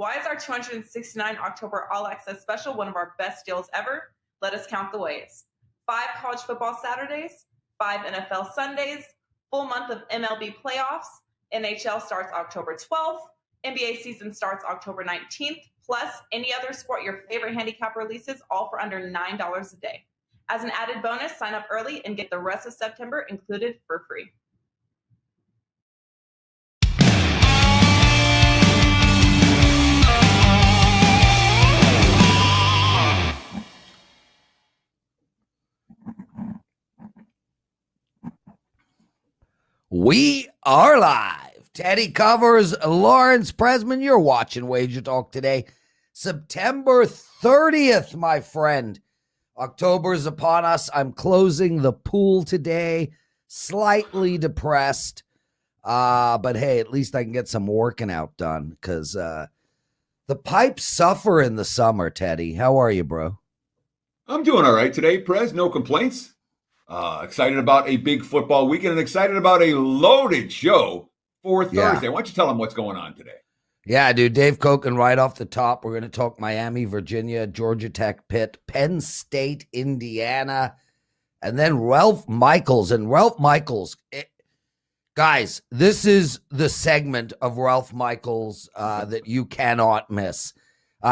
Why is our 269 October All Access Special one of our best deals ever? Let us count the ways. 5 college football Saturdays, 5 NFL Sundays, full month of MLB playoffs, NHL starts October 12th, NBA season starts October 19th, plus any other sport your favorite handicap releases, all for under $9 a day. As an added bonus, sign up early and get the rest of September included for free. We are live. Teddy covers Lawrence Presman. You're watching WagerTalk Today. September 30th, my friend. October's upon us. I'm closing the pool today. Slightly depressed. But hey, at least I can get some working out done because the pipes suffer in the summer, Teddy. How are you, bro? I'm doing all right today, Prez. No complaints. Excited about a big football weekend and excited about a loaded show for Thursday. Why don't you tell them what's going on today? Yeah, dude. Dave Cokin right off the top. We're going to talk Miami, Virginia, Georgia Tech, Pitt, Penn State, Indiana, and then Ralph Michaels. And Ralph Michaels, guys, this is the segment of Ralph Michaels that you cannot miss.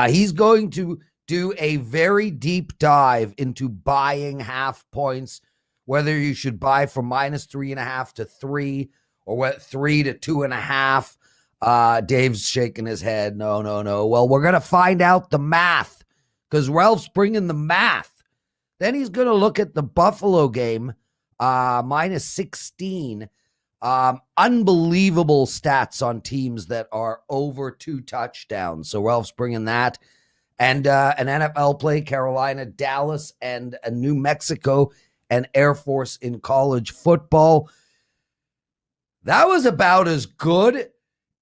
He's going to do a very deep dive into buying half points, whether you should buy from -3.5 to 3 or what 3 to 2.5. Dave's shaking his head. No. Well, we're going to find out the math because Ralph's bringing the math. Then he's going to look at the Buffalo game, -16. Unbelievable stats on teams that are over 2 touchdowns. So Ralph's bringing that. And an NFL play, Carolina, Dallas, and New Mexico, and Air Force in college football. That was about as good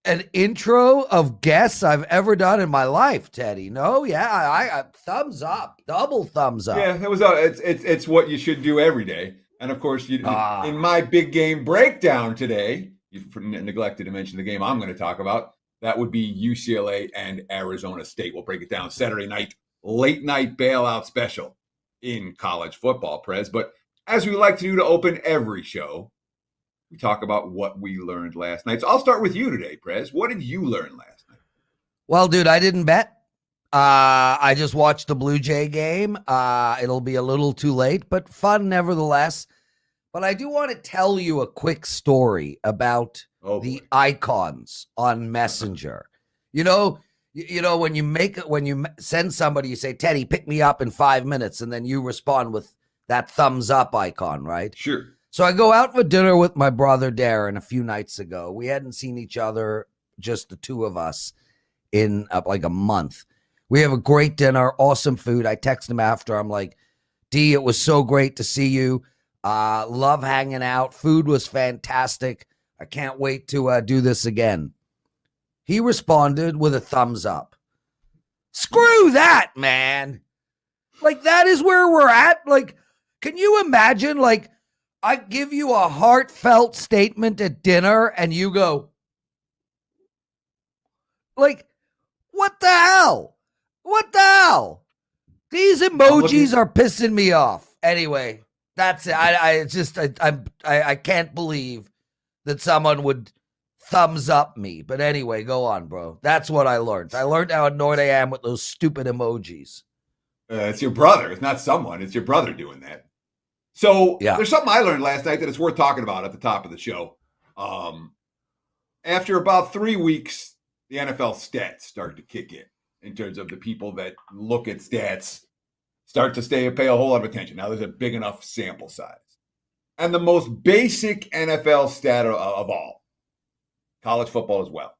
an intro of guests I've ever done in my life, Teddy. No, yeah, I thumbs up, double thumbs up. Yeah, it was. It's what you should do every day. And of course, in my big game breakdown today, you neglected to mention the game I'm going to talk about. That would be UCLA and Arizona State. We'll break it down Saturday night, late night bailout special in college football, Prez. But as we like to do to open every show, we talk about what we learned last night. So I'll start with you today, Prez. What did you learn last night? Well, dude, I didn't bet. I just watched the Blue Jay game. It'll be a little too late, but fun nevertheless. But I do want to tell you a quick story about the icons on Messenger. You know, when you send somebody, you say, Teddy, pick me up in 5 minutes, and then you respond with that thumbs up icon, right? Sure. So I go out for dinner with my brother Darren a few nights ago. We hadn't seen each other, just the two of us, in like a month. We have a great dinner, awesome food. I text him after. I'm like, D, it was so great to see you. Love hanging out. Food was fantastic. I can't wait to do this again. He responded with a thumbs up. Screw that, man. Like, that is where we're at. Like, can you imagine, like, I give you a heartfelt statement at dinner and you go, like, what the hell? What the hell? These emojis are pissing me off. Anyway, that's it. I can't believe that someone would thumbs up me. But anyway, go on, bro. That's what I learned. I learned how annoyed I am with those stupid emojis. It's your brother. It's not someone. It's your brother doing that. So There's something I learned last night that it's worth talking about at the top of the show. After about 3 weeks, the NFL stats start to kick in terms of the people that look at stats start to pay a whole lot of attention. Now there's a big enough sample size. And the most basic NFL stat of all, college football as well,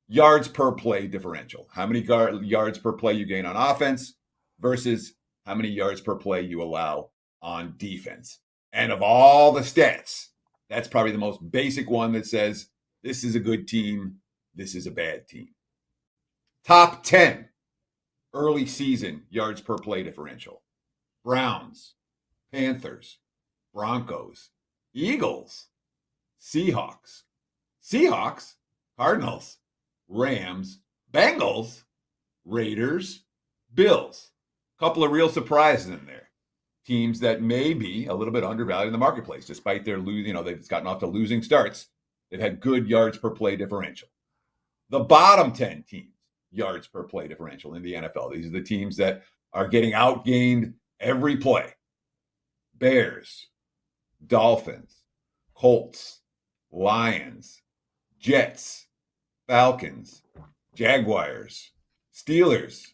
yards per play differential. How many yards per play you gain on offense versus how many yards per play you allow on defense. And of all the stats, that's probably the most basic one that says this is a good team, this is a bad team. Top 10 early season yards per play differential. Browns, Panthers, Broncos, Eagles, Seahawks, Cardinals, Rams, Bengals, Raiders, Bills. Couple of real surprises in there. Teams that may be a little bit undervalued in the marketplace, despite their they've gotten off to losing starts. They've had good yards per play differential. The bottom 10 teams, yards per play differential in the NFL. These are the teams that are getting outgained every play. Bears, Dolphins, Colts, Lions, Jets, Falcons, Jaguars, Steelers,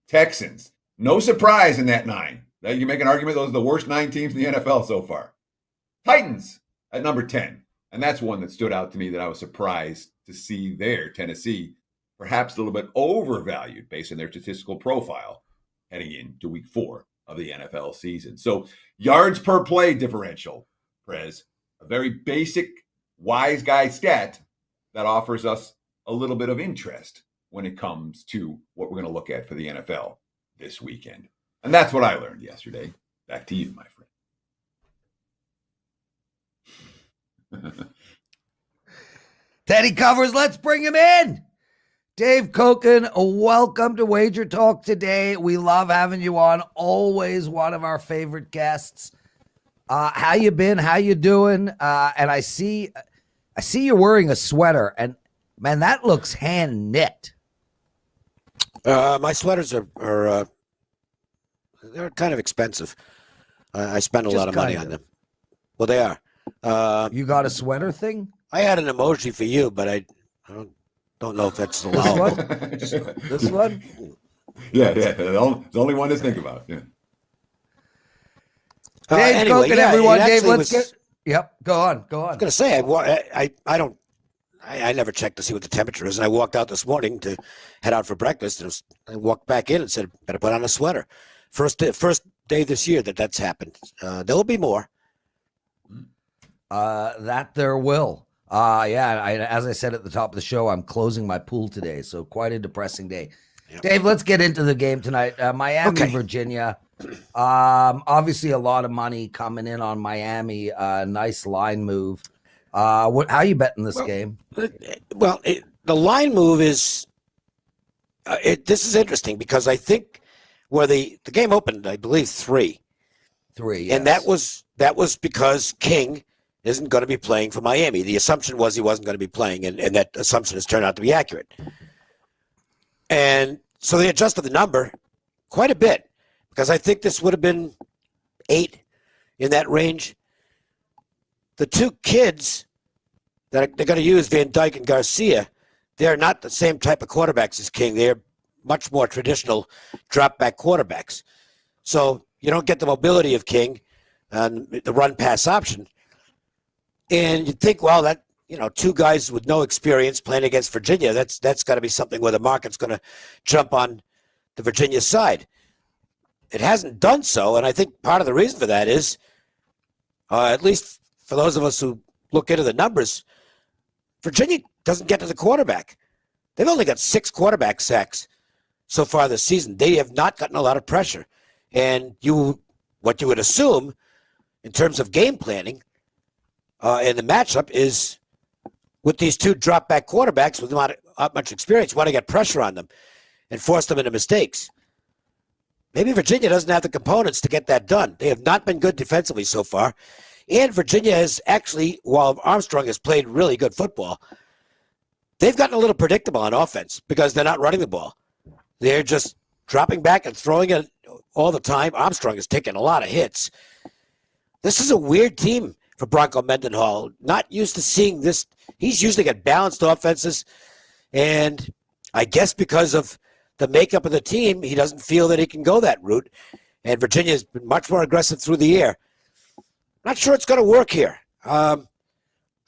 Texans. No surprise in that 9. You make an argument those are the worst 9 teams in the NFL so far. Titans at number 10. And that's one that stood out to me that I was surprised to see there. Tennessee, perhaps a little bit overvalued based on their statistical profile heading into week 4 of the NFL season. So yards per play differential, Prez, a very basic wise guy stat that offers us a little bit of interest when it comes to what we're going to look at for the NFL this weekend. And that's what I learned yesterday. Back to you, my friend. Teddy covers, let's bring him in. Dave Cokin, welcome to Wager Talk Today. We love having you on. Always one of our favorite guests. How you been? How you doing? And I see you're wearing a sweater, and man, that looks hand knit. My sweaters are they're kind of expensive. I spend a lot of money on them. Well, they are. You got a sweater thing? I had an emoji for you, but I don't know if that's allowable. This one? Yeah. The only one to think about. Yeah. Dave anyway, Cokin, everyone. Dave, let's get. Yep, go on. I was going to say, I never checked to see what the temperature is, and I walked out this morning to head out for breakfast, and I walked back in and said, better put on a sweater. First day this year that's happened. There will be more. That there will. As I said at the top of the show, I'm closing my pool today, so quite a depressing day. Yep. Dave, let's get into the game tonight. Miami, okay. Virginia. Obviously a lot of money coming in on Miami. Nice line move. How are you betting this game? Well, the line move is this is interesting because I think where the game opened, I believe 3. 3, yes. And that was because King isn't going to be playing for Miami. The assumption was he wasn't going to be playing, and that assumption has turned out to be accurate. And so they adjusted the number quite a bit because I think this would have been 8 in that range. The 2 kids that they're going to use, Van Dyke and Garcia, they're not the same type of quarterbacks as King. They're much more traditional drop-back quarterbacks. So you don't get the mobility of King and the run-pass option. And you'd think, well, that 2 guys with no experience playing against Virginia, that's got to be something where the market's going to jump on the Virginia side. It hasn't done so, and I think part of the reason for that is, at least for those of us who look into the numbers, Virginia doesn't get to the quarterback. They've only got 6 quarterback sacks so far this season. They have not gotten a lot of pressure. And what you would assume in terms of game planning in the matchup is with these 2 drop-back quarterbacks with not much experience, you want to get pressure on them and force them into mistakes. Maybe Virginia doesn't have the components to get that done. They have not been good defensively so far. And Virginia has actually, while Armstrong has played really good football, they've gotten a little predictable on offense because they're not running the ball. They're just dropping back and throwing it all the time. Armstrong is taking a lot of hits. This is a weird team for Bronco Mendenhall. Not used to seeing this. He's usually got balanced offenses. And I guess because of the makeup of the team, he doesn't feel that he can go that route. And Virginia has been much more aggressive through the air. Not sure it's going to work here. I'm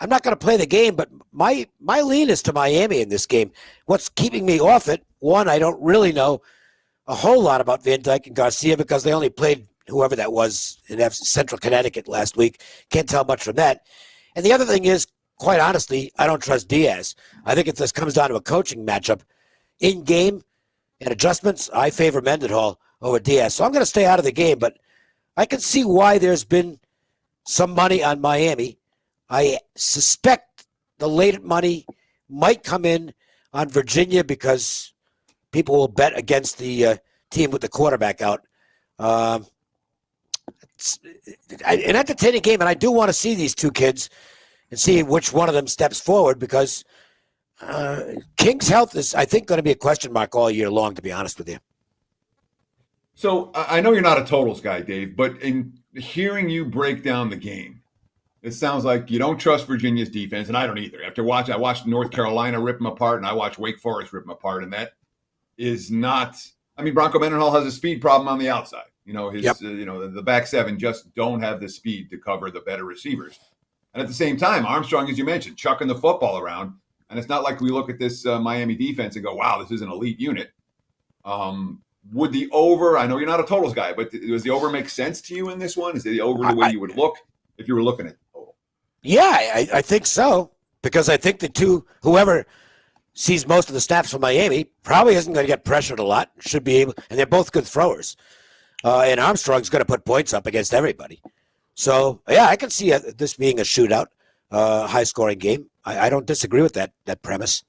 not going to play the game, but my lean is to Miami in this game. What's keeping me off it, one, I don't really know a whole lot about Van Dyke and Garcia because they only played whoever that was in Central Connecticut last week. Can't tell much from that. And the other thing is, quite honestly, I don't trust Diaz. I think if this comes down to a coaching matchup, in game and adjustments, I favor Mendenhall over Diaz. So I'm going to stay out of the game, but I can see why there's been some money on Miami. I suspect the late money might come in on Virginia because people will bet against the team with the quarterback out. It's an entertaining game, and I do want to see these two kids and see which one of them steps forward because King's health is, I think, going to be a question mark all year long, to be honest with you. So I know you're not a totals guy, Dave, but in hearing you break down the game, it sounds like you don't trust Virginia's defense, and I don't either. I watched North Carolina rip them apart, and I watched Wake Forest rip them apart, and that is not. I mean, Bronco Mendenhall has a speed problem on the outside. The back seven just don't have the speed to cover the better receivers. And at the same time, Armstrong, as you mentioned, chucking the football around, and it's not like we look at this Miami defense and go, "Wow, this is an elite unit." Would the over? I know you're not a totals guy, but does the over make sense to you in this one? Is the over the way you would look if you were looking at total? Yeah, I think so because I think whoever sees most of the snaps from Miami probably isn't going to get pressured a lot. Should be able, and they're both good throwers. And Armstrong's going to put points up against everybody. So yeah, I can see this being a shootout, high-scoring game. I don't disagree with that premise.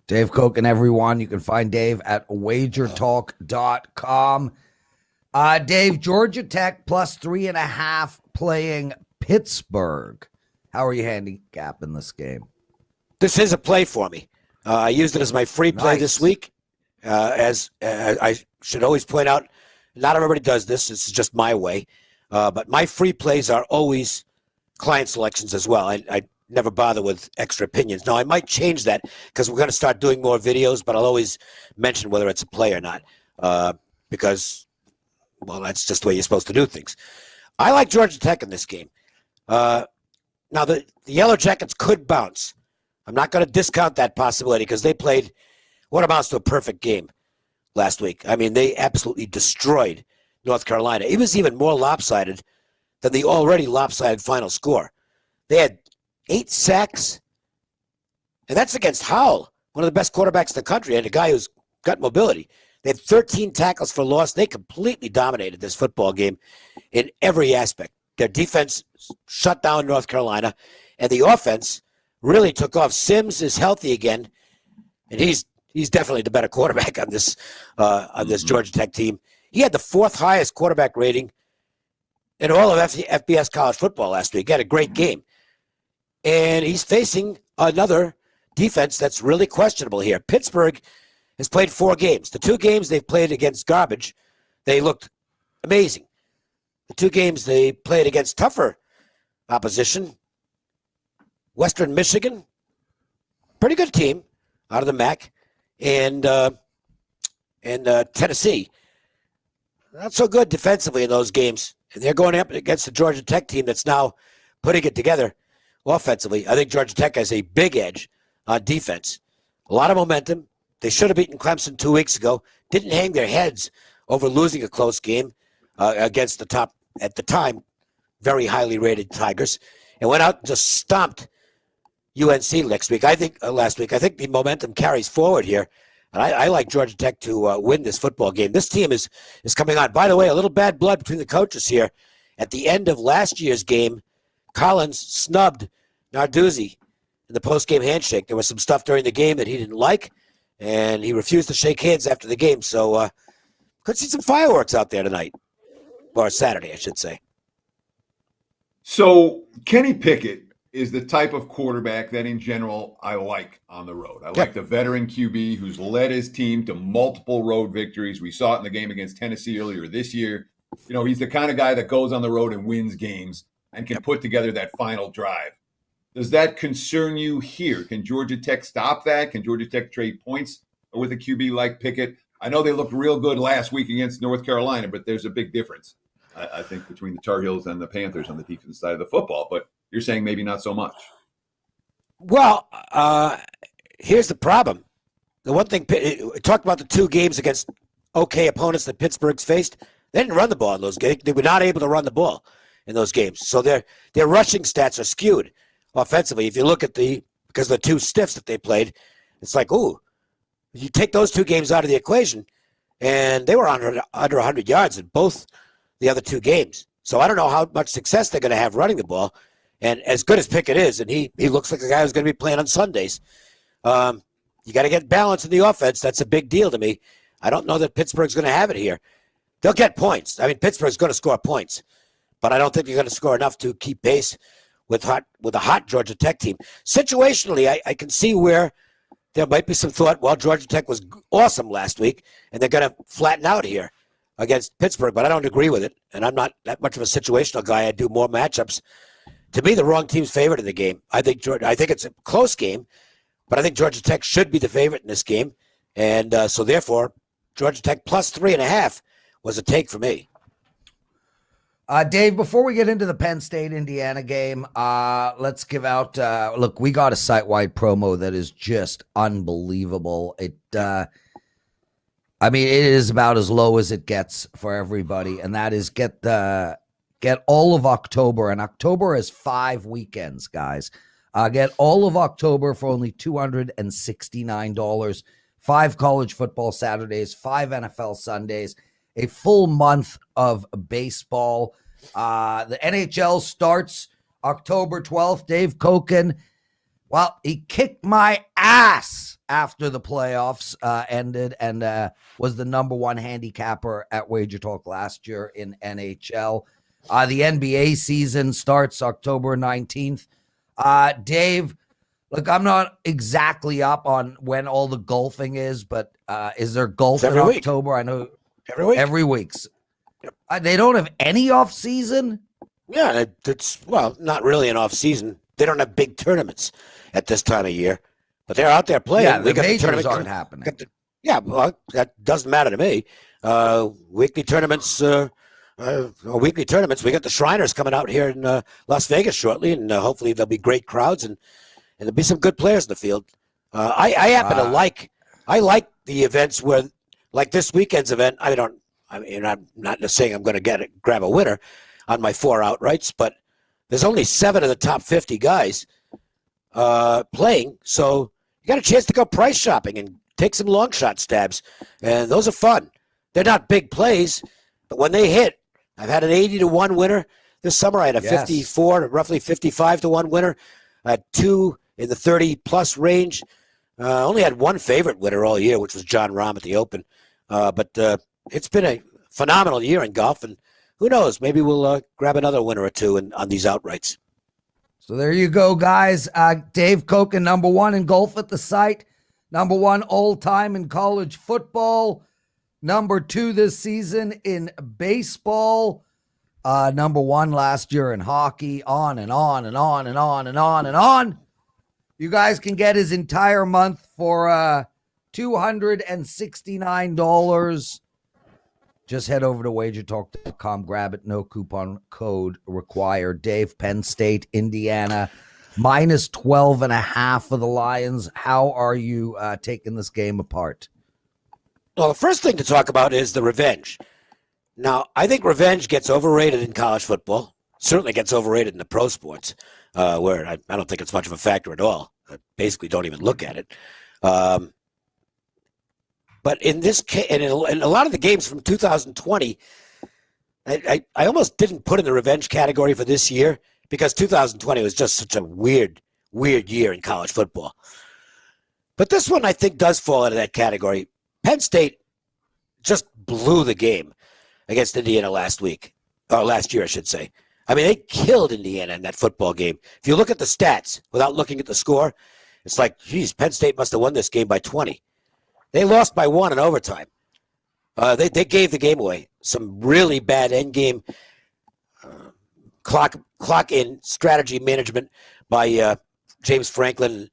Dave Cokin, everyone. You can find Dave at WagerTalk.com. Dave, Georgia Tech plus 3.5 playing Pittsburgh. How are you handicapping this game? This is a play for me. I used it as my free play this week. As I should always point out, not everybody does this. This is just my way. But my free plays are always client selections as well. I never bother with extra opinions. Now, I might change that because we're going to start doing more videos, but I'll always mention whether it's a play or not because, well, that's just the way you're supposed to do things. I like Georgia Tech in this game. Now, the Yellow Jackets could bounce. I'm not going to discount that possibility because they played what amounts to a perfect game last week. I mean, they absolutely destroyed North Carolina. It was even more lopsided than the already lopsided final score. They had 8 sacks, and that's against Howell, one of the best quarterbacks in the country and a guy who's got mobility. They had 13 tackles for loss. They completely dominated this football game in every aspect. Their defense shut down North Carolina, and the offense really took off. Sims is healthy again, and he's definitely the better quarterback on this Georgia Tech team. He had the 4th highest quarterback rating in all of FBS college football last week. He had a great game. And he's facing another defense that's really questionable here. Pittsburgh has played 4 games. The 2 games they've played against garbage, they looked amazing. The 2 games they played against tougher opposition, Western Michigan, pretty good team out of the MAC, and Tennessee. Not so good defensively in those games. And they're going up against the Georgia Tech team that's now putting it together offensively. I think Georgia Tech has a big edge on defense. A lot of momentum. They should have beaten Clemson 2 weeks ago. Didn't hang their heads over losing a close game against the top, at the time, very highly rated Tigers. And went out and just stomped UNC last week. I think the momentum carries forward here. And I like Georgia Tech to win this football game. This team is coming on. By the way, a little bad blood between the coaches here. At the end of last year's game, Collins snubbed Narduzzi in the post-game handshake. There was some stuff during the game that he didn't like, and he refused to shake hands after the game. So could see some fireworks out there tonight, or Saturday, I should say. So Kenny Pickett is the type of quarterback that in general I like on the road. I like the veteran QB who's led his team to multiple road victories. We saw it in the game against Tennessee earlier this year. You know, he's the kind of guy that goes on the road and wins games and can put together that final drive. Does that concern you here? Can Georgia Tech stop that? Can Georgia Tech trade points with a QB like Pickett? I know they looked real good last week against North Carolina, but there's a big difference, I think, between the Tar Heels and the Panthers on the defensive side of the football. But you're saying maybe not so much. Well, here's the problem. The one thing, talked about the 2 games against okay opponents that Pittsburgh's faced. They didn't run the ball in those games. They were not able to run the ball in those games. So their rushing stats are skewed offensively. If you look at because of the 2 stiffs that they played, it's like, ooh, you take those 2 games out of the equation, and they were under 100 yards in both the other 2 games. So I don't know how much success they're going to have running the ball. And as good as Pickett is, and he looks like a guy who's going to be playing on Sundays, You got to get balance in the offense. That's a big deal to me. I don't know that Pittsburgh's going to have it here. They'll get points. I mean, Pittsburgh's going to score points, but I don't think they're going to score enough to keep pace with a hot Georgia Tech team. Situationally, I can see where there might be some thought, well, Georgia Tech was awesome last week, and they're going to flatten out here against Pittsburgh, but I don't agree with it, and I'm not that much of a situational guy. I do more matchups. To me, the wrong team's favorite in the game. I think it's a close game, but I think Georgia Tech should be the favorite in this game, and so therefore, Georgia Tech plus 3.5 was a take for me. Dave, before we get into the Penn State-Indiana game, let's give out, look, we got a site-wide promo that is just unbelievable. It is about as low as it gets for everybody, and that is get all of October, and October has 5 weekends, guys. Get all of October for only $269, 5 college football Saturdays, 5 NFL Sundays, a full month of baseball. The NHL starts October 12th. Dave Cokin, well, he kicked my ass after the playoffs ended and was the number 1 handicapper at WagerTalk last year in NHL. The NBA season starts October 19th. Dave, look, I'm not exactly up on when all the golfing is, but is there golf in October? I know every week. Yep. They don't have any off season. Yeah, it's not really an off season. They don't have big tournaments at this time of year, but they're out there playing. Yeah, the majors aren't happening. That doesn't matter to me. Weekly tournaments. Weekly tournaments. We got the Shriners coming out here in Las Vegas shortly, and hopefully there'll be great crowds and there'll be some good players in the field. I happen to like the events where, like this weekend's event. I'm not saying I'm going to grab a winner on my 4 outrights, but there's only 7 of the top 50 guys playing, so you got a chance to go price shopping and take some long shot stabs, and those are fun. They're not big plays, but when they hit, I've had an 80-1 winner this summer. I had a 54, roughly 55-1 winner. I had 2 in the 30-plus range. Only had 1 favorite winner all year, which was John Rahm at the Open. But it's been a phenomenal year in golf, and who knows, maybe we'll grab another winner or 2 on these outrights. So there you go, guys. Dave Cokin, number 1 in golf at the site, number 1 all-time in college football, number 2 this season in baseball, number 1 last year in hockey, on and on and on and on and on and on. You guys can get his entire month for $269. Just head over to WagerTalk.com, grab it, no coupon code required. Dave, Penn State, Indiana, minus 12.5 for the Lions. How are you taking this game apart? Well, the first thing to talk about is the revenge. Now, I think revenge gets overrated in college football. Certainly gets overrated in the pro sports, where I don't think it's much of a factor at all. I basically don't even look at it. But in this case, and in a lot of the games from 2020, I almost didn't put in the revenge category for this year because 2020 was just such a weird year in college football. But this one, I think, does fall into that category. Penn State just blew the game against Indiana last year, I should say. I mean, they killed Indiana in that football game. If you look at the stats without looking at the score, it's like, geez, Penn State must have won this game by 20. They lost by 1 in overtime. They gave the game away. Some really bad end game clock in strategy management by James Franklin.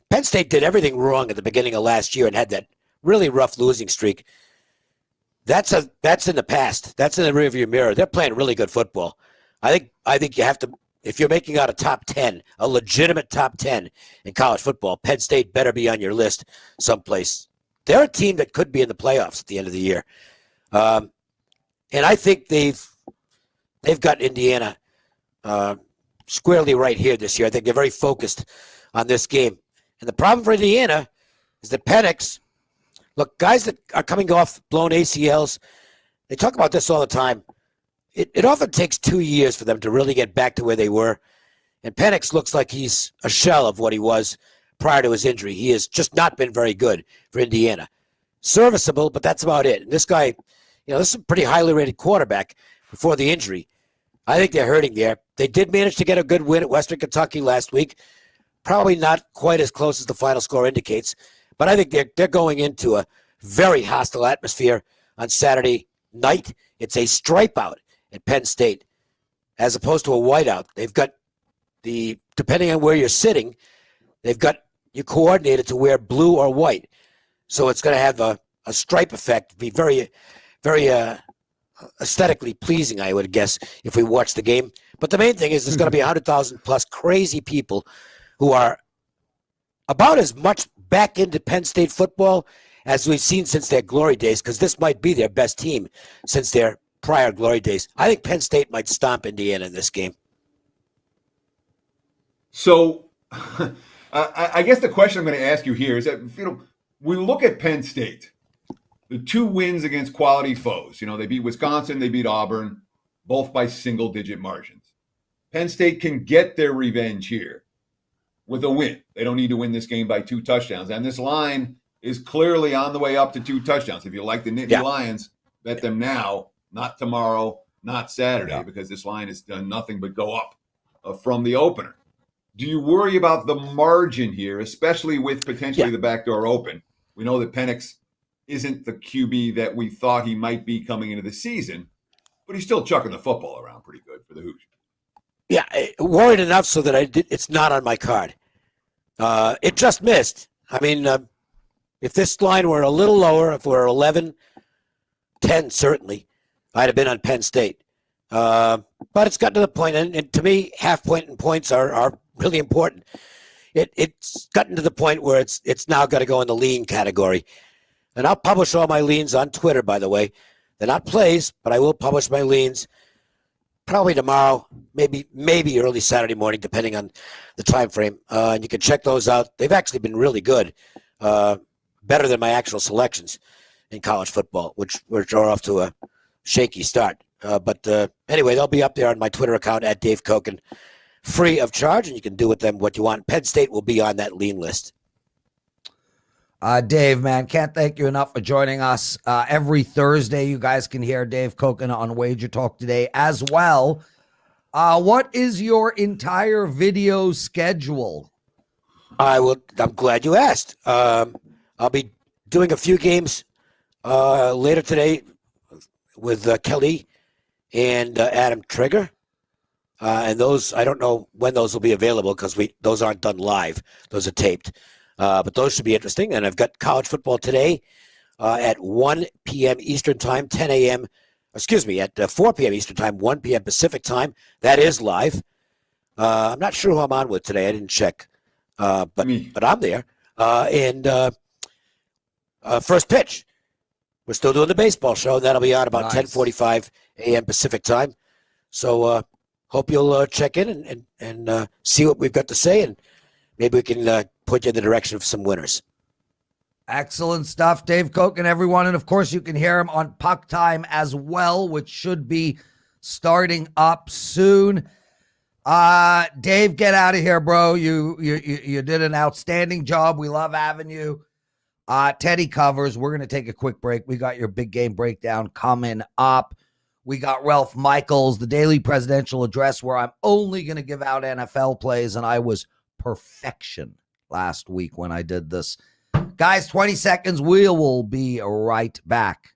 Penn State did everything wrong at the beginning of last year and had that really rough losing streak. That's in the past. That's in the rearview mirror. They're playing really good football. I think you have to, if you're making out a top 10, a legitimate top 10 in college football, Penn State better be on your list someplace. They're a team that could be in the playoffs at the end of the year. And I think they've got Indiana squarely right here this year. I think they're very focused on this game. And the problem for Indiana is that Penix, look, guys that are coming off blown ACLs, they talk about this all the time. It often takes 2 years for them to really get back to where they were. And Penix looks like he's a shell of what he was prior to his injury. He has just not been very good for Indiana. Serviceable, but that's about it. And this guy, this is a pretty highly rated quarterback before the injury. I think they're hurting there. They did manage to get a good win at Western Kentucky last week. Probably not quite as close as the final score indicates, but I think they're going into a very hostile atmosphere on Saturday night. It's a stripe out at Penn State as opposed to a whiteout. They've got depending on where you're sitting, they've got you coordinated to wear blue or white. So it's going to have a stripe effect, be very, very aesthetically pleasing, I would guess, if we watch the game. But the main thing is there's going to be 100,000 plus crazy people who are about as much back into Penn State football as we've seen since their glory days, because this might be their best team since their prior glory days. I think Penn State might stomp Indiana in this game. So I guess the question I'm going to ask you here is that, we look at Penn State, the 2 wins against quality foes. They beat Wisconsin, they beat Auburn, both by single-digit margins. Penn State can get their revenge here with a win. They don't need to win this game by 2 touchdowns. And this line is clearly on the way up to 2 touchdowns. If you like the Nittany Lions, bet them now, not tomorrow, not Saturday, because this line has done nothing but go up from the opener. Do you worry about the margin here, especially with potentially the back door open? We know that Penix isn't the QB that we thought he might be coming into the season, but he's still chucking the football around pretty good for the Hoosiers. Yeah, worried enough so that it's not on my card. It just missed. I mean, if this line were a little lower, if we're 11, 10 certainly, I'd have been on Penn State. But it's gotten to the point, and to me, half point and points are really important. It's gotten to the point where it's now got to go in the lean category. And I'll publish all my leans on Twitter, by the way. They're not plays, but I will publish my leans probably tomorrow, maybe early Saturday morning, depending on the time frame. And you can check those out. They've actually been really good, better than my actual selections in college football, which are off to a shaky start. But anyway, they'll be up there on my Twitter account at Dave Cokin, free of charge, and you can do with them what you want. Penn State will be on that lean list. Dave, man, can't thank you enough for joining us. Every Thursday, you guys can hear Dave Cokin on WagerTalk Today as well. What is your entire video schedule? I'm glad you asked. I'll be doing a few games later today with Kelly and Adam Trigger. And those, I don't know when those will be available because those aren't done live. Those are taped. But those should be interesting. And I've got college football today at 1 p.m. Eastern Time, 10 a.m. At 4 p.m. Eastern Time, 1 p.m. Pacific Time. That is live. I'm not sure who I'm on with today. I didn't check. But I'm there. And first pitch. We're still doing the baseball show. That'll be on about 10:45 a.m. Pacific Time. So hope you'll check in and see what we've got to say, and maybe we can put you in the direction of some winners. Excellent stuff, Dave Cokin, everyone. And, of course, you can hear him on Puck Time as well, which should be starting up soon. Dave, get out of here, bro. You did an outstanding job. We love having you. Teddy covers. We're going to take a quick break. We got your big game breakdown coming up. We got Ralph Michaels, the daily presidential address, where I'm only going to give out NFL plays, and I was perfection last week when I did this. Guys, 20 seconds. We will be right back.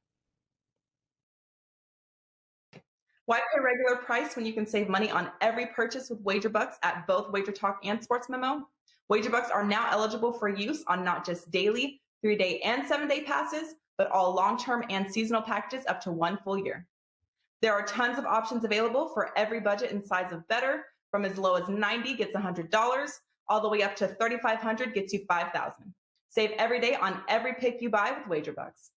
Why pay regular price when you can save money on every purchase with WagerBucks at both WagerTalk and Sports Memo? WagerBucks are now eligible for use on not just daily, 3-day, and 7-day passes, but all long-term and seasonal packages up to 1 full year. There are tons of options available for every budget and size of bettor. From as low as $90 gets $100, all the way up to $3,500 gets you $5,000. Save every day on every pick you buy with WagerBucks.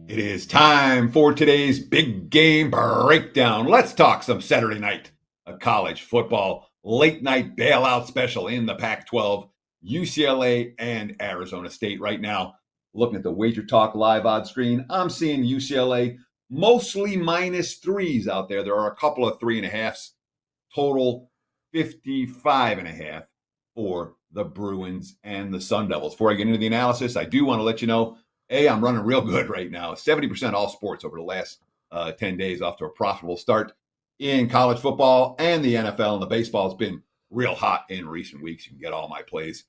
It is time for today's big game breakdown. Let's talk some Saturday night, a college football late night bailout special in the Pac-12. UCLA and Arizona State right now. Looking at the WagerTalk live odds screen, I'm seeing UCLA mostly -3s out there. There are a couple of 3.5s. Total 55.5 for the Bruins and the Sun Devils. Before I get into the analysis, I do want to let you know, I'm running real good right now. 70% all sports over the last 10 days, off to a profitable start in college football and the NFL, and the baseball has been real hot in recent weeks. You can get all my plays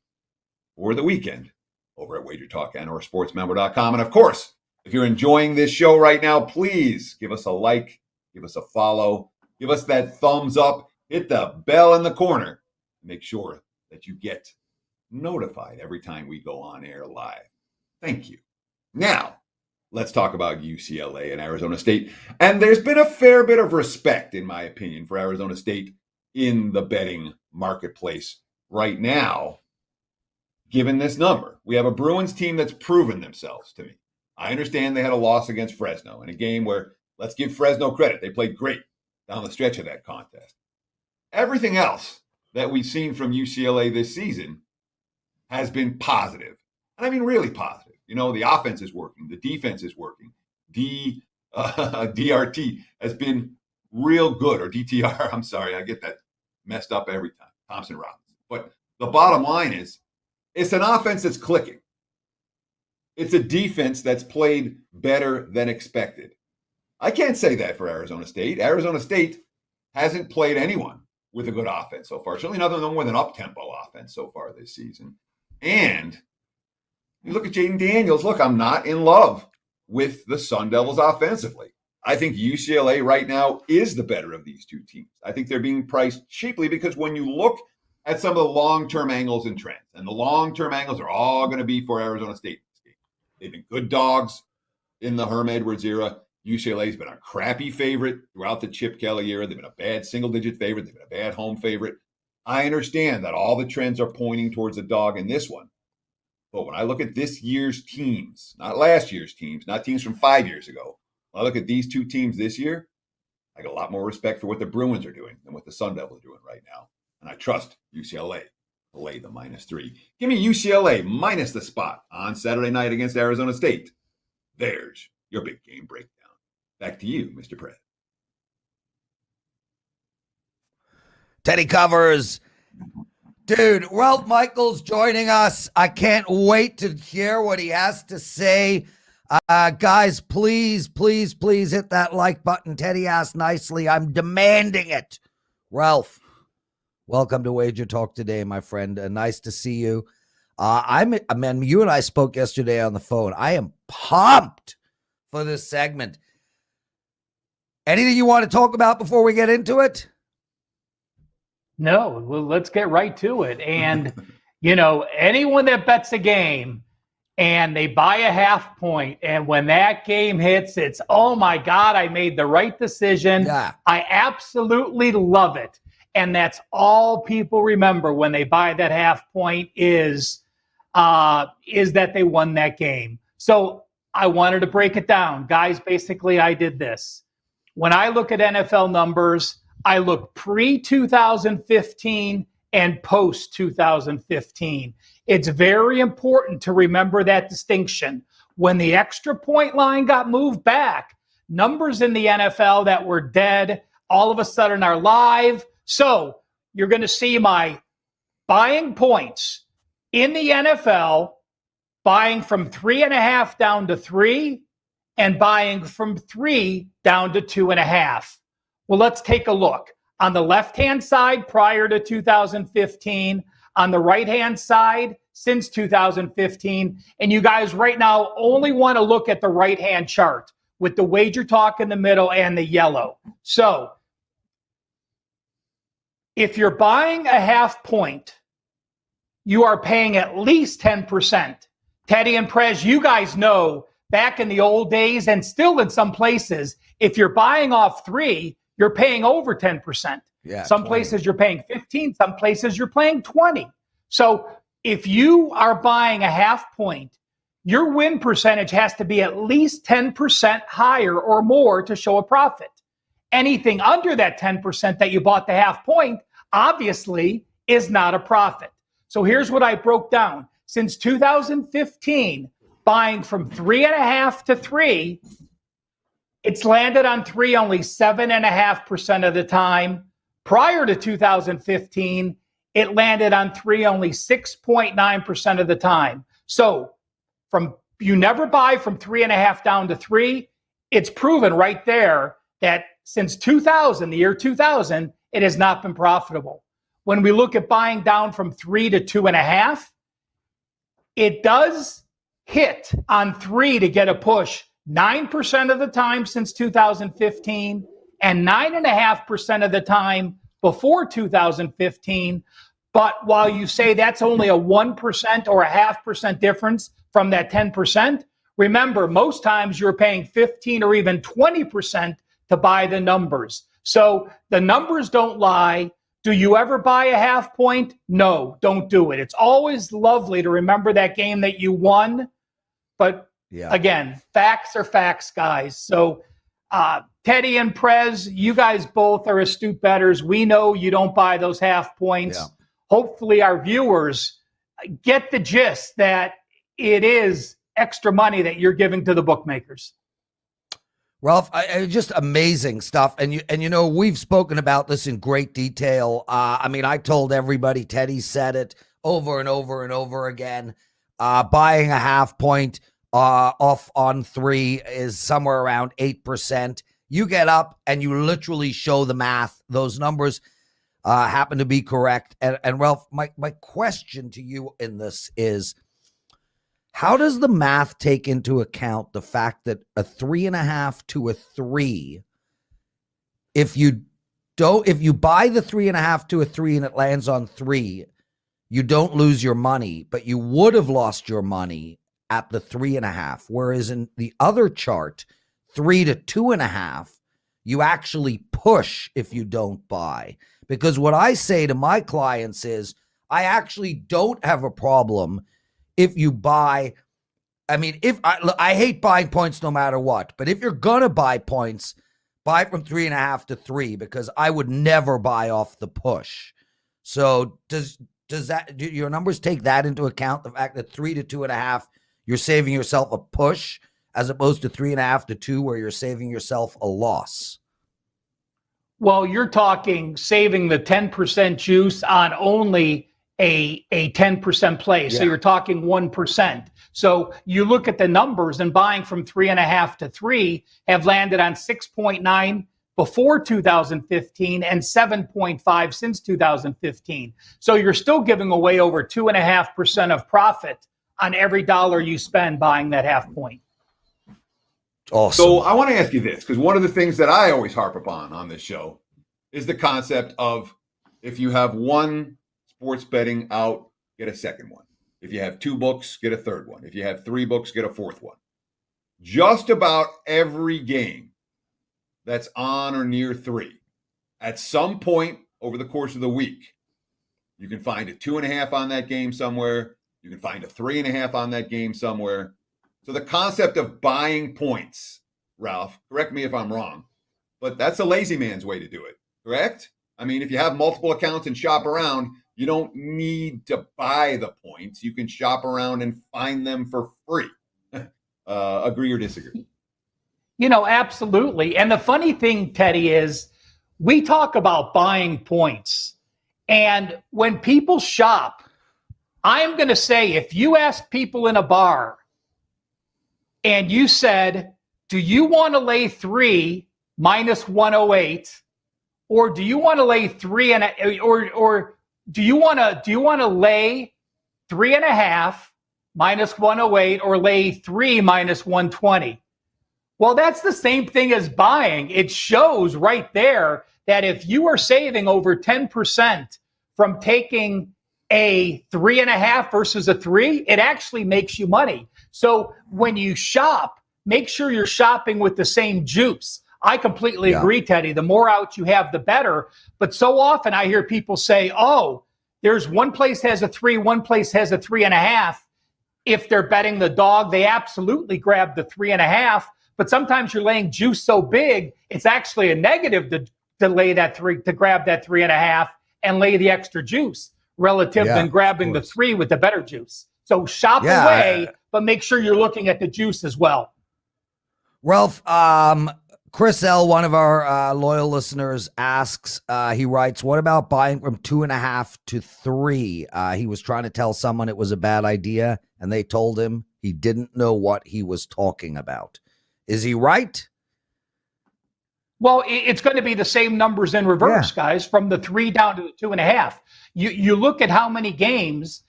for the weekend over at WagerTalk and or sportsmember.com. And of course, if you're enjoying this show right now, please give us a like, give us a follow, give us that thumbs up, hit the bell in the corner. Make sure that you get notified every time we go on air live. Thank you. Now, let's talk about UCLA and Arizona State. And there's been a fair bit of respect, in my opinion, for Arizona State in the betting marketplace right now, given this number. We have a Bruins team that's proven themselves to me. I understand they had a loss against Fresno in a game where, let's give Fresno credit, they played great down the stretch of that contest. Everything else that we've seen from UCLA this season has been positive. And I mean really positive. You know, the offense is working. The defense is working. DRT has been real good, or DTR, I'm sorry, I get that messed up every time, Thompson Robinson. But the bottom line is, it's an offense that's clicking. It's a defense that's played better than expected. I can't say that for Arizona State. Arizona State hasn't played anyone with a good offense so far. Certainly nothing with an up-tempo offense so far this season. And you look at Jaden Daniels. Look, I'm not in love with the Sun Devils offensively. I think UCLA right now is the better of these two teams. I think they're being priced cheaply because when you look at some of the long-term angles and trends, and the long-term angles are all going to be for Arizona State. They've been good dogs in the Herm Edwards era. UCLA's been a crappy favorite throughout the Chip Kelly era. They've been a bad single-digit favorite. They've been a bad home favorite. I understand that all the trends are pointing towards a dog in this one. But when I look at this year's teams, not last year's teams, not teams from 5 years ago, when I look at these two teams this year, I got a lot more respect for what the Bruins are doing than what the Sun Devils are doing right now. And I trust UCLA to lay the -3. Give me UCLA minus the spot on Saturday night against Arizona State. There's your big game breakdown. Back to you, Mr. Prez. Teddy covers. Dude, Ralph Michaels joining us. I can't wait to hear what he has to say. Guys, please, please, please hit that like button. Teddy asked nicely. I'm demanding it. Ralph, welcome to WagerTalk Today, my friend. Nice to see you. Man, you and I spoke yesterday on the phone. I am pumped for this segment. Anything you want to talk about before we get into it? No, well, let's get right to it. And, you know, anyone that bets a game and they buy a half point, and when that game hits, it's, oh my God, I made the right decision. Yeah. I absolutely love it. And that's all people remember when they buy that half point is that they won that game. So I wanted to break it down. Guys, basically I did this. When I look at NFL numbers, I look pre-2015 and post-2015. It's very important to remember that distinction. When the extra point line got moved back, numbers in the NFL that were dead all of a sudden are live. So you're going to see my buying points in the NFL, buying from 3.5 down to 3, and buying from 3 down to 2.5. Well, let's take a look. On the left-hand side, prior to 2015, on the right-hand side, since 2015, and you guys right now only want to look at the right-hand chart with the WagerTalk in the middle and the yellow. So if you're buying a half point, you are paying at least 10%. Teddy and Prez, you guys know back in the old days and still in some places, if you're buying off 3, you're paying over 10%. Yeah, some 20. places you're paying 15, some places you're paying 20. So if you are buying a half point, your win percentage has to be at least 10% higher or more to show a profit. Anything under that 10% that you bought the half point, obviously, is not a profit. So here's what I broke down. Since 2015, buying from 3.5 to 3, it's landed on 3 only 7.5% of the time. Prior to 2015, it landed on 3 only 6.9% of the time. So you never buy from 3.5 down to 3. It's proven right there that since 2000, the year 2000, it has not been profitable. When we look at buying down from 3 to 2.5, it does hit on 3 to get a push 9% of the time since 2015 and 9.5% of the time before 2015. But while you say that's only a 1% or a 0.5% difference from that 10%, remember, most times you're paying 15 or even 20% to buy the numbers. So the numbers don't lie. Do you ever buy a 0.5 point? No, don't do it. It's always lovely to remember that game that you won. But again, facts are facts, guys. So Teddy and Prez, you guys both are astute bettors. We know you don't buy those 0.5 points. Yeah. Hopefully our viewers get the gist that it is extra money that you're giving to the bookmakers. Ralph, just amazing stuff. And you know, we've spoken about this in great detail. I mean, I told everybody, Teddy said it over and over and over again. Buying a 0.5 point off on 3 is somewhere around 8%. You get up and you literally show the math. Those numbers happen to be correct. And Ralph, my question to you in this is, how does the math take into account the fact that a 3.5 to a 3, if you buy the 3.5 to a 3 and it lands on 3, you don't lose your money, but you would have lost your money at the 3.5. Whereas in the other chart, 3 to 2.5, you actually push if you don't buy. Because what I say to my clients is, I actually don't have a problem if you buy. I mean, I hate buying points no matter what, but if you're going to buy points, buy from 3.5 to 3, because I would never buy off the push. So do your numbers take that into account? The fact that 3 to 2.5, you're saving yourself a push, as opposed to 3.5 to 2, where you're saving yourself a loss. Well, you're talking saving the 10% juice on only a 10% play. So you're talking 1%. So you look at the numbers, and buying from 3.5 to 3 have landed on 6.9 before 2015 and 7.5 since 2015. So you're still giving away over 2.5% of profit on every dollar you spend buying that 0.5 point. Awesome. So I want to ask you this, because one of the things that I always harp upon on this show is the concept of, if you have one sports betting out, get a second one. If you have 2 books, get a third one. If you have 3 books, get a fourth one. Just about every game that's on or near 3, at some point over the course of the week, you can find a 2.5 on that game somewhere. You can find a 3.5 on that game somewhere. So the concept of buying points, Ralph, correct me if I'm wrong, but that's a lazy man's way to do it, correct? I mean, if you have multiple accounts and shop around, you don't need to buy the points. You can shop around and find them for free. Agree or disagree? You know, absolutely. And the funny thing, Teddy, is we talk about buying points. And when people shop, I'm going to say, if you ask people in a bar and you said, do you want to lay 3 minus 108, or do you want to lay 3 or do you want to lay 3.5 minus 108, or lay 3 minus 120? Well, that's the same thing as buying. It shows right there that if you are saving over 10% from taking a 3.5 versus a 3, it actually makes you money. So when you shop, make sure you're shopping with the same juice. I completely agree, Teddy. The more outs you have, the better. But so often I hear people say, oh, there's one place has a 3, one place has a 3.5. If they're betting the dog, they absolutely grab the 3.5. But sometimes you're laying juice so big, it's actually a negative to lay that 3, to grab that 3.5 and lay the extra juice. relative Yeah, than grabbing the 3 with the better juice. So shop away, but make sure you're looking at the juice as well. Ralph, Chris L., one of our loyal listeners, asks, he writes, what about buying from 2.5 to 3? He was trying to tell someone it was a bad idea, and they told him he didn't know what he was talking about. Is he right? Well, it's going to be the same numbers in reverse, guys, from the 3 down to the 2.5. You look at how many games,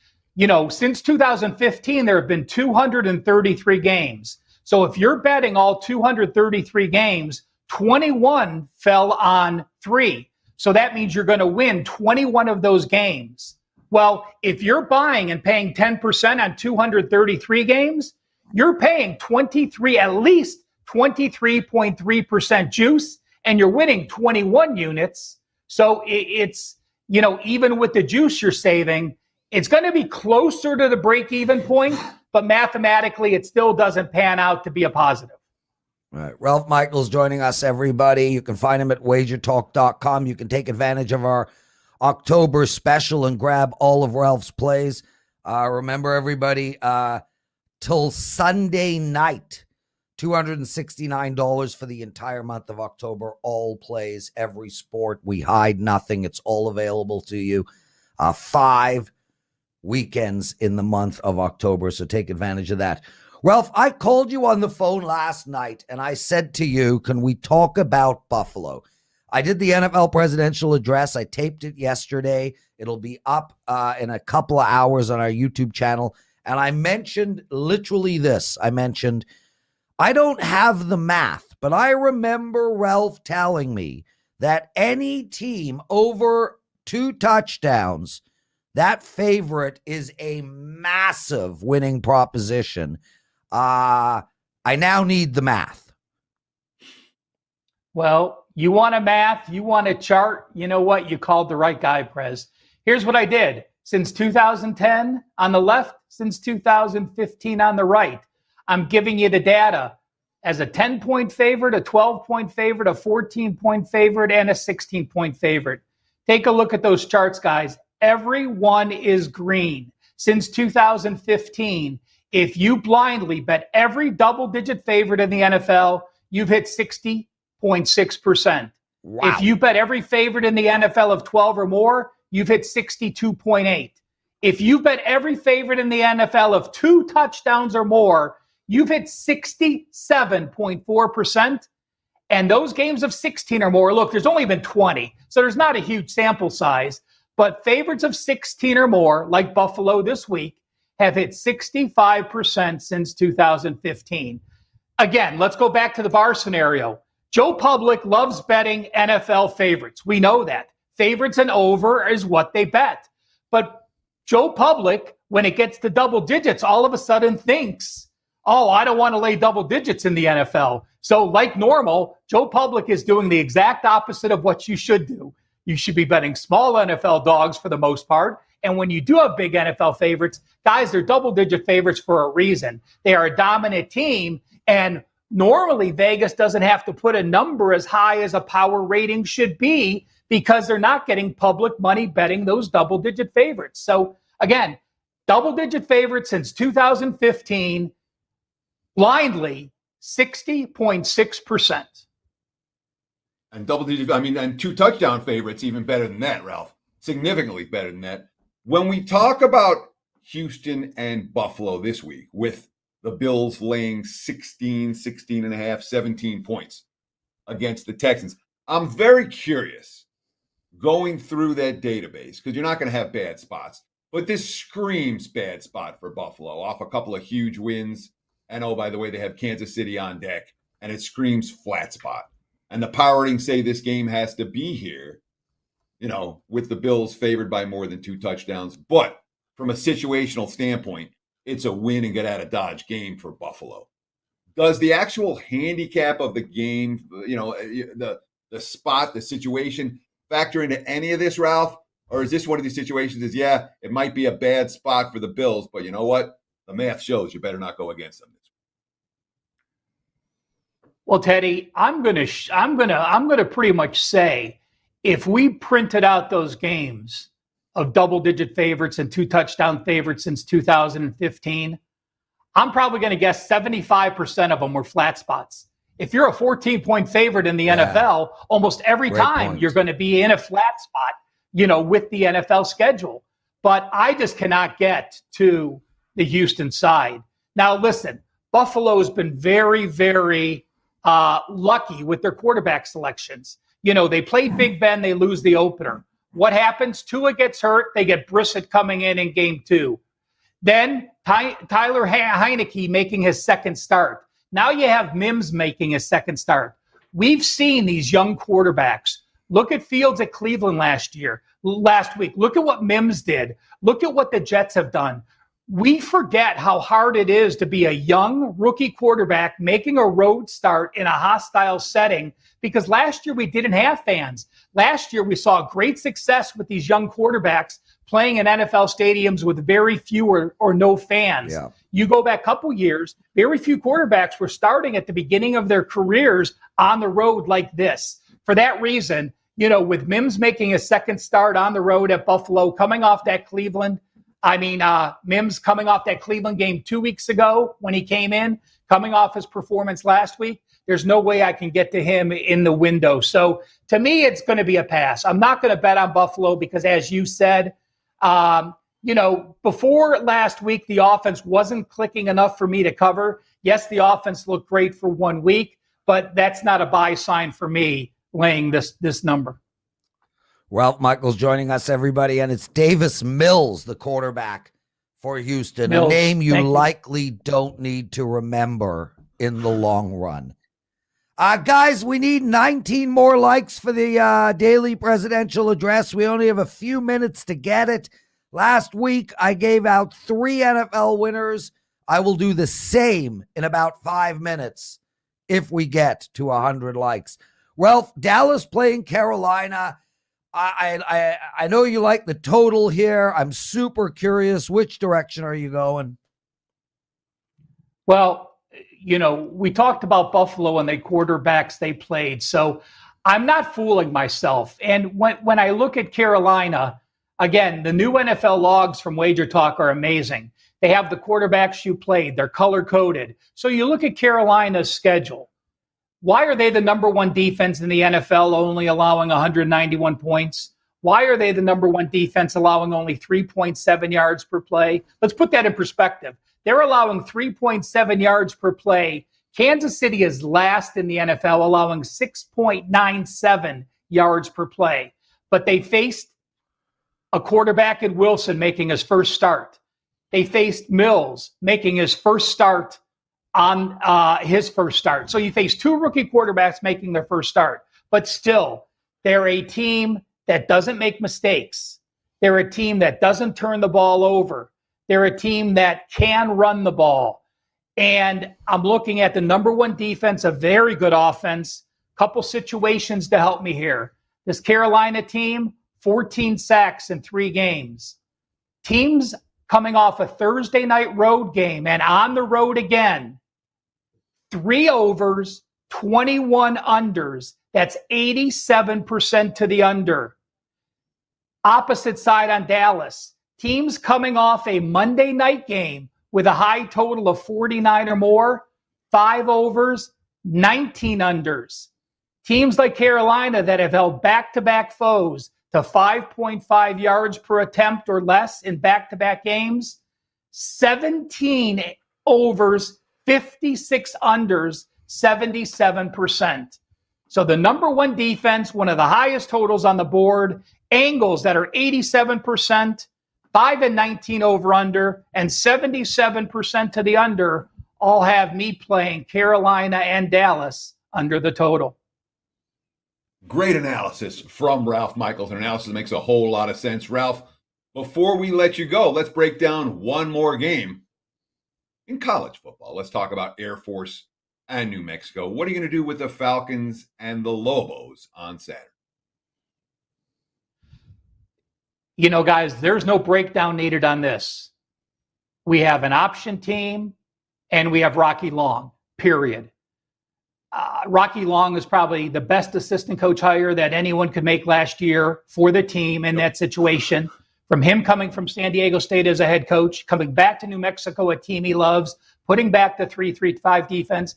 since 2015, there have been 233 games. So if you're betting all 233 games, 21 fell on 3. So that means you're going to win 21 of those games. Well, if you're buying and paying 10% on 233 games, you're paying at least 23.3% juice, and you're winning 21 units. So it's, even with the juice you're saving, it's going to be closer to the break-even point, but mathematically it still doesn't pan out to be a positive. All right. Ralph Michaels joining us, everybody. You can find him at WagerTalk.com. You can take advantage of our October special and grab all of Ralph's plays. Remember, everybody, till Sunday night, $269 for the entire month of October. All plays, every sport. We hide nothing. It's all available to you. 5 weekends in the month of October, so take advantage of that. Ralph, I called you on the phone last night, and I said to you, can we talk about Buffalo? I did the NFL presidential address. I taped it yesterday. It'll be up in a couple of hours on our YouTube channel, and I mentioned literally this. I mentioned, I don't have the math, but I remember Ralph telling me that any team over 2 touchdowns, that favorite is a massive winning proposition. I now need the math. Well, you want a math, you want a chart. You know what? You called the right guy, Prez. Here's what I did. Since 2010 on the left, since 2015 on the right, I'm giving you the data as a 10-point favorite, a 12-point favorite, a 14-point favorite, and a 16-point favorite. Take a look at those charts, guys. Everyone is green. Since 2015, if you blindly bet every double-digit favorite in the NFL, you've hit 60.6%. Wow. If you bet every favorite in the NFL of 12 or more, you've hit 62.8. If you bet every favorite in the NFL of 2 touchdowns or more, you've hit 67.4%. And those games of 16 or more, look, there's only been 20, so there's not a huge sample size. But favorites of 16 or more, like Buffalo this week, have hit 65% since 2015. Again, let's go back to the bar scenario. Joe Public loves betting NFL favorites. We know that. Favorites and over is what they bet. But Joe Public, when it gets to double digits, all of a sudden thinks, oh, I don't want to lay double digits in the NFL. So like normal, Joe Public is doing the exact opposite of what you should do. You should be betting small NFL dogs for the most part. And when you do have big NFL favorites, guys, they're double-digit favorites for a reason. They are a dominant team. And normally Vegas doesn't have to put a number as high as a power rating should be because they're not getting public money betting those double-digit favorites. So again, double-digit favorites since 2015, blindly 60.6%. And and 2 touchdown favorites, even better than that, Ralph. Significantly better than that. When we talk about Houston and Buffalo this week, with the Bills laying 16 and a half, 17 points against the Texans, I'm very curious going through that database, because you're not going to have bad spots. But this screams bad spot for Buffalo off a couple of huge wins. And oh, by the way, they have Kansas City on deck, and it screams flat spot. And the power ratings say this game has to be here, with the Bills favored by more than 2 touchdowns. But from a situational standpoint, it's a win and get out of Dodge game for Buffalo. Does the actual handicap of the game, the spot, the situation, factor into any of this, Ralph? Or is this one of these situations it might be a bad spot for the Bills, but you know what? The math shows you better not go against them. Well, Teddy, I'm gonna pretty much say, if we printed out those games, of double-digit favorites and 2-touchdown favorites since 2015. I'm probably going to guess 75% of them were flat spots. If you're a 14-point favorite in the NFL, almost every Great time point. you're going to be in a flat spot, with the NFL schedule. But I just cannot get to the Houston side. Now, listen, Buffalo's been very, very lucky with their quarterback selections. They played Big Ben, they lose the opener. What happens? Tua gets hurt. They get Brissett coming in game 2. Then Tyler Heineke making his second start. Now you have Mims making his second start. We've seen these young quarterbacks. Look at Fields at Cleveland last week. Look at what Mims did. Look at what the Jets have done. We forget how hard it is to be a young rookie quarterback making a road start in a hostile setting, because last year we didn't have fans. Last year we saw great success with these young quarterbacks playing in NFL stadiums with very few or no fans. Yeah. You go back a couple years, very few quarterbacks were starting at the beginning of their careers on the road like this. For that reason, with Mims making a second start on the road at Buffalo, coming off that Mims coming off that Cleveland game 2 weeks ago when he came in, coming off his performance last week, there's no way I can get to him in the window. So to me, it's going to be a pass. I'm not going to bet on Buffalo because, as you said, before last week, the offense wasn't clicking enough for me to cover. Yes, the offense looked great for 1 week, but that's not a buy sign for me laying this number. Ralph Michaels joining us, everybody, and it's Davis Mills, the quarterback for Houston, Mills, a name you thank you. likely don't need to remember in the long run. Guys, we need 19 more likes for the daily presidential address. We only have a few minutes to get it. Last week, I gave out 3 NFL winners. I will do the same in about 5 minutes if we get to 100 likes. Ralph, Dallas playing Carolina. I know you like the total here. I'm super curious. Which direction are you going? Well, we talked about Buffalo and the quarterbacks they played. So I'm not fooling myself. And when I look at Carolina, again, the new NFL logs from WagerTalk are amazing. They have the quarterbacks you played. They're color-coded. So you look at Carolina's schedule. Why are they the number 1 defense in the NFL, only allowing 191 points? Why are they the number 1 defense, allowing only 3.7 yards per play? Let's put that in perspective. They're allowing 3.7 yards per play. Kansas City is last in the NFL, allowing 6.97 yards per play. But they faced a quarterback in Wilson making his first start. They faced Mills making his first start on his first start. So you face 2 rookie quarterbacks making their first start. But still, they're a team that doesn't make mistakes. They're a team that doesn't turn the ball over. They're a team that can run the ball. And I'm looking at the number 1 defense, a very good offense. Couple situations to help me here. This Carolina team, 14 sacks in 3 games. Teams coming off a Thursday night road game and on the road again. 3 overs, 21 unders. That's 87% to the under. Opposite side on Dallas. Teams coming off a Monday night game with a high total of 49 or more, 5 overs, 19 unders. Teams like Carolina that have held back-to-back foes to 5.5 yards per attempt or less in back-to-back games, 17 overs, 56 unders, 77%. So the number 1 defense, one of the highest totals on the board, angles that are 87%, 5 and 19 over under, and 77% to the under, all have me playing Carolina and Dallas under the total. Great analysis from Ralph Michaels. An analysis that makes a whole lot of sense. Ralph, before we let you go, let's break down one more game in college football. Let's talk about Air Force and New Mexico. What are you going to do with the Falcons and the Lobos on Saturday? Guys, there's no breakdown needed on this. We have an option team and we have Rocky Long, period. Rocky Long is probably the best assistant coach hire that anyone could make last year for the team in that situation. from him coming from San Diego State as a head coach, coming back to New Mexico, a team he loves, putting back the 3-3-5 defense.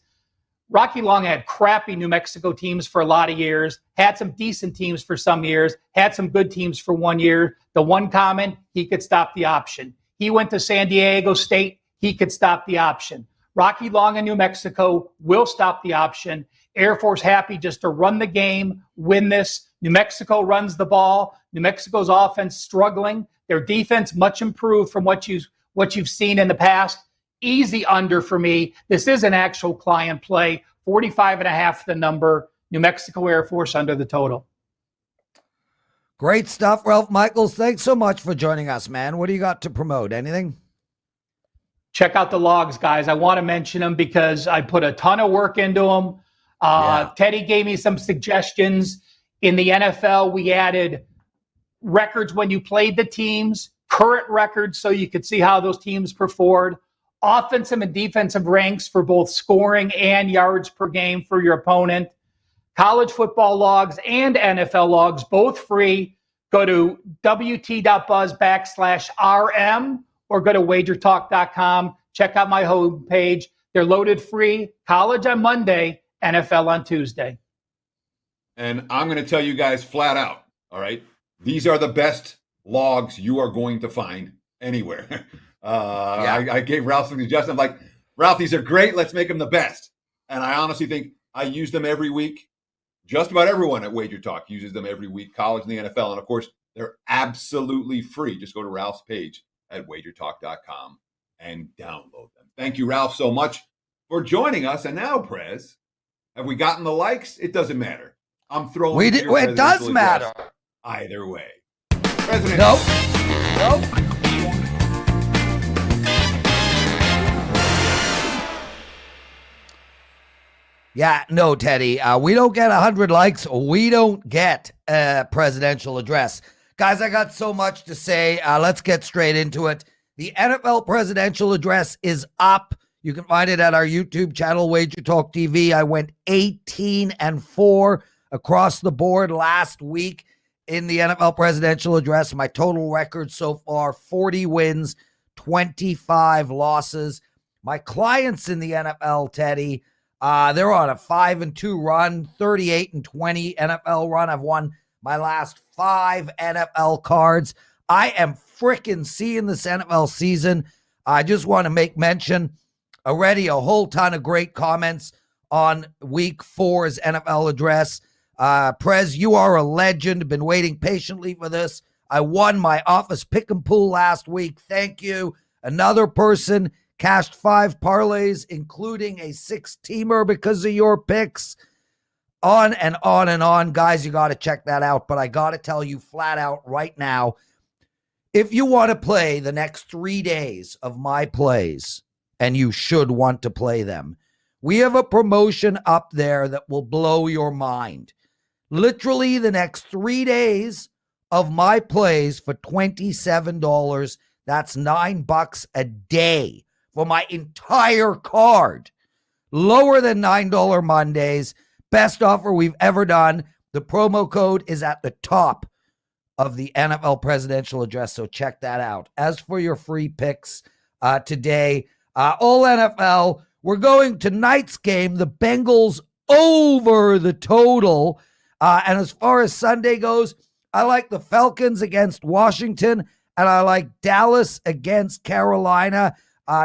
Rocky Long had crappy New Mexico teams for a lot of years, had some decent teams for some years, had some good teams for 1 year. The one common, he could stop the option. He went to San Diego State, he could stop the option. Rocky Long in New Mexico will stop the option. Air Force happy just to run the game, win this. New Mexico runs the ball. New Mexico's offense struggling. Their defense much improved from what you've seen in the past. Easy under for me. This is an actual client play. 45.5 the number. New Mexico Air Force under the total. Great stuff, Ralph Michaels. Thanks so much for joining us, man. What do you got to promote? Anything? Check out the logs, guys. I want to mention them because I put a ton of work into them. Teddy gave me some suggestions. In the NFL, we added records when you played the teams, current records so you could see how those teams performed, offensive and defensive ranks for both scoring and yards per game for your opponent, college football logs and NFL logs, both free. Go to wt.buzz/RM or go to wagertalk.com. Check out my homepage. They're loaded free. College on Monday, NFL on Tuesday. And I'm going to tell you guys flat out, all right? These are the best logs you are going to find anywhere. I gave Ralph some suggestions. I'm like, Ralph, these are great. Let's make them the best. And I honestly think I use them every week. Just about everyone at Wager Talk uses them every week, college and the NFL. And, of course, they're absolutely free. Just go to Ralph's page at wagertalk.com and download them. Thank you, Ralph, so much for joining us. And now, Prez, have we gotten the likes? It doesn't matter. I'm throwing it does matter. Either way. Presidential. Nope. Yeah, no, Teddy. We don't get 100 likes. We don't get a presidential address. Guys, I got so much to say. Let's get straight into it. The NFL presidential address is up. You can find it at our YouTube channel, WagerTalk TV. I went 18-4 across the board last week in the NFL presidential address. My total record so far, 40 wins, 25 losses. My clients in the NFL, Teddy, they're on a 5-2 run, 38-20 NFL run. I've won my last 5 NFL cards. I am freaking seeing this NFL season. I just want to make mention, already a whole ton of great comments on week 4's NFL address. Prez, you are a legend. Been waiting patiently for this. I won my office pick and pool last week. Thank you. Another person cashed 5 parlays, including a 6-teamer because of your picks. On and on and on. Guys, you got to check that out. But I got to tell you flat out right now, if you want to play the next 3 days of my plays, and you should want to play them, we have a promotion up there that will blow your mind. Literally the next 3 days of my plays for $27. That's $9 a day for my entire card. Lower than $9 Mondays. Best offer we've ever done. The promo code is at the top of the NFL presidential address, so check that out. As for your free picks today, all NFL, we're going tonight's game, the Bengals over the total. And as far as Sunday goes, I like the Falcons against Washington, and I like Dallas against Carolina.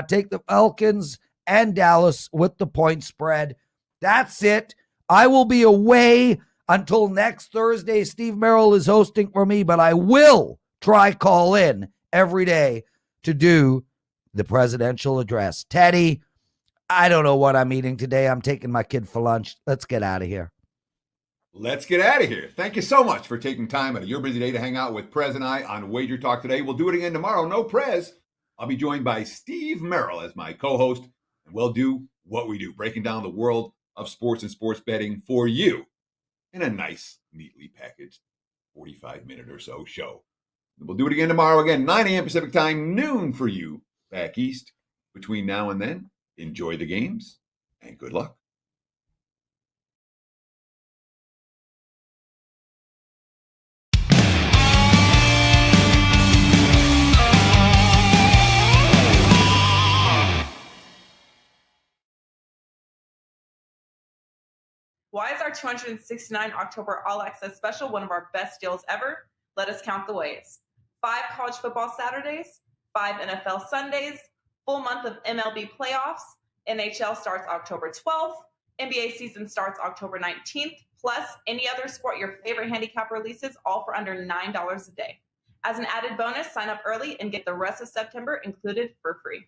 Take the Falcons and Dallas with the point spread. That's it. I will be away until next Thursday. Steve Merrill is hosting for me, but I will try call in every day to do the presidential address. Teddy, I don't know what I'm eating today. I'm taking my kid for lunch. Let's get out of here. Let's get out of here. Thank you so much for taking time out of your busy day to hang out with Prez and I on Wager Talk today. We'll do it again tomorrow. No Prez. I'll be joined by Steve Merrill as my co-host, and we'll do what we do, breaking down the world of sports and sports betting for you in a nice, neatly packaged 45-minute or so show. We'll do it again tomorrow, again, 9 a.m. Pacific time, noon for you back east. Between now and then, enjoy the games and good luck. Why is our 269 October All Access special one of our best deals ever? Let us count the ways. 5 college football Saturdays, 5 NFL Sundays, full month of MLB playoffs, NHL starts October 12th, NBA season starts October 19th, plus any other sport your favorite handicap releases, all for under $9 a day. As an added bonus, sign up early and get the rest of September included for free.